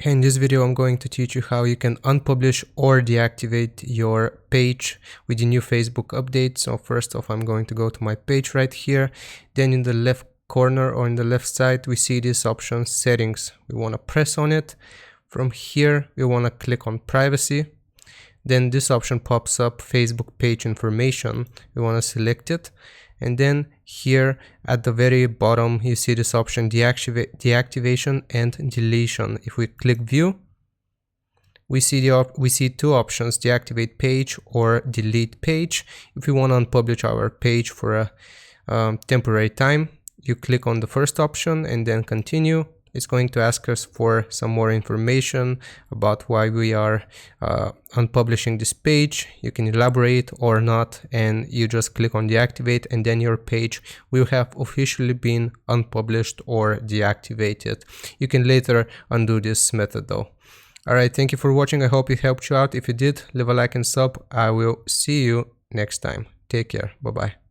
In this video, I'm going to teach you how you can unpublish or deactivate your page with the new Facebook update. So first off, I'm going to go to my page right here. Then in the left corner or in the left side, we see this option settings. We want to press on it. From here, we want to click on privacy. Then this option pops up, Facebook page information. We want to select it. And then here at the very bottom, you see this option deactivation and deletion. If we click view, we see two options, deactivate page or delete page. If we want to unpublish our page for a temporary time, you click on the first option and then continue. It's going to ask us for some more information about why we are unpublishing this page. You can elaborate or not, and you just click on deactivate, and then your page will have officially been unpublished or deactivated. You can later undo this method though. Alright, thank you for watching. I hope it helped you out. If you did, leave a like and sub. I will see you next time. Take care. Bye bye.